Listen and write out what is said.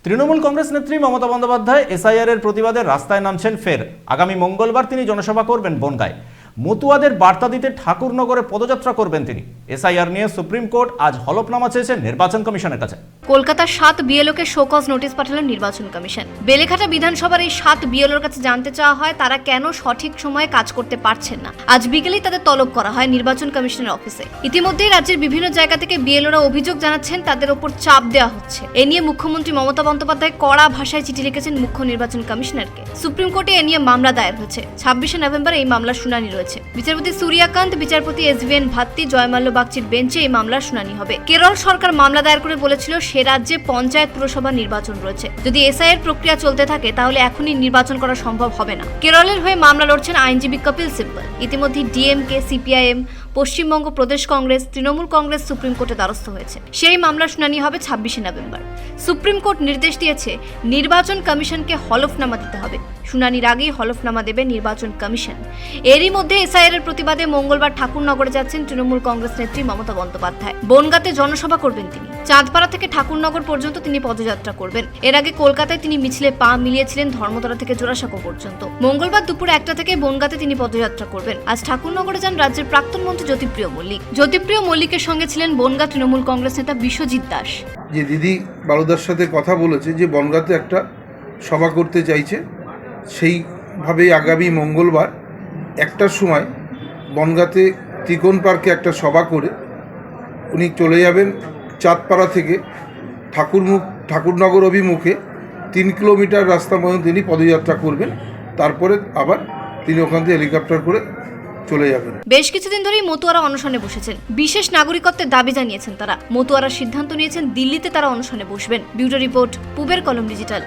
তৃণমূল কংগ্রেস নেত্রী মমতা বন্দ্যোপাধ্যায় এসআইআর এর প্রতিবাদে রাস্তায় নামছেন ফের। আগামী মঙ্গলবার তিনি জনসভা করবেন বনগাঁয়। মতুয়াদের বার্তা দিতে ঠাকুরনগরে পদযাত্রা করবেন তিনি। এসআইআর নিয়ে সুপ্রিম কোর্ট আজ হলফনামা চেয়েছেন নির্বাচন কমিশনের কাছে। কলকাতার 7 বিএলওকে শোকজ নোটিশ পাঠালেন নির্বাচন কমিশন। বেলেঘাটা বিধানসভার এই 7 বিএলওর কাছে জানতে চাওয়া হয় তারা কেন সঠিক সময়ে কাজ করতে পারছেন না। আজ বিকেলেই তাদের তলব করা হয় নির্বাচন কমিশনের অফিসে। ইতিমধ্যেই রাজ্যের বিভিন্ন জায়গা থেকে বিএলওরা অভিযোগ জানাচ্ছেন তাদের ওপর চাপ দেওয়া হচ্ছে। এ নিয়ে মুখ্যমন্ত্রী মমতা বন্দ্যোপাধ্যায় কড়া ভাষায় চিঠি লিখেছেন মুখ্য নির্বাচন কমিশনারকে। সুপ্রিম কোর্টে এ নিয়ে মামলা দায়ের হয়েছে। 26শে নভেম্বর এই মামলার শুনানি রয়েছে। বিচারপতি সূর্যকান্ত, বিচারপতি এসভিএন ভাত্তি, জয়মাল্য বাগচির বেঞ্চে এই মামলার শুনানি হবে। কেরল সরকার মামলা দায়ের করে বলেছিল সে রাজ্যে পঞ্চায়েত পুরসভা নির্বাচন রয়েছে। যদি এসআইআর প্রক্রিয়া চলতে থাকে তাহলে এখনই নির্বাচন করা সম্ভব হবে না। কেরলের হয়ে মামলা লড়ছেন আইনজীবী কপিল সিব্বল। ইতিমধ্যে ডিএমকে, সিপিআইএম, পশ্চিমবঙ্গ প্রদেশ কংগ্রেস, তৃণমূল কংগ্রেস সুপ্রিম কোর্টে দ্বারস্থ হয়েছে। সেই মামলার শুনানি হবে 26শে নভেম্বর। সুপ্রিম কোর্ট নির্দেশ দিয়েছে নির্বাচন কমিশনকে হলফনামা দিতে হবে। শুনানির আগেই হলফনামা দেবে নির্বাচন কমিশন। এরই মধ্যে এসআইআর এর প্রতিবাদে মঙ্গলবার ঠাকুরনগরে যাচ্ছেন তৃণমূল কংগ্রেস নেত্রী মমতা বন্দ্যোপাধ্যায়। বনগাঁতে জনসভা করবেন তিনি। চাঁদপাড়া থেকে ঠাকুরনগর পর্যন্ত তিনি পদযাত্রা করবেন। এর আগে কলকাতায় তিনি মিছিলে পা মিলিয়েছিলেন ধর্মতলা থেকে জোড়াসাঁকো পর্যন্ত। মঙ্গলবার দুপুর 1টা থেকে বনগাঁতে তিনি পদযাত্রা করবেন। আজ ঠাকুরনগরে যান রাজ্যের প্রাক্তন মন্ত্রী জ্যোতিপ্রিয় মল্লিক। জ্যোতিপ্রিয় মল্লিকের সঙ্গে ছিলেন বনগাঁ তৃণমূল কংগ্রেস নেতা বিশ্বজিৎ দাস। যে দিদি বালুদার সাথে কথা বলেছে যে বনগাঁতে একটা সভা করতে চাইছে, সেইভাবেই আগামী মঙ্গলবার 1টার সময় বনগাঁতে ত্রিকোণ পার্কে একটা সভা করে উনি চলে যাবেন চাঁদপাড়া থেকে ঠাকুরনগর অভিমুখে 3 কিলোমিটার রাস্তা পর্যন্ত তিনি পদযাত্রা করবেন। তারপরে আবার তিনি ওখান থেকে হেলিকপ্টার করে চলে যাবেন। বেশ কিছুদিন ধরেই মতুয়ারা অনশনে বসেছেন। বিশেষ নাগরিকত্বের দাবি জানিয়েছেন তারা। মতুয়ারা সিদ্ধান্ত নিয়েছেন দিল্লিতে তারা অনশনে বসবেন। ব্যুরো রিপোর্ট, পূবের কলম ডিজিটাল।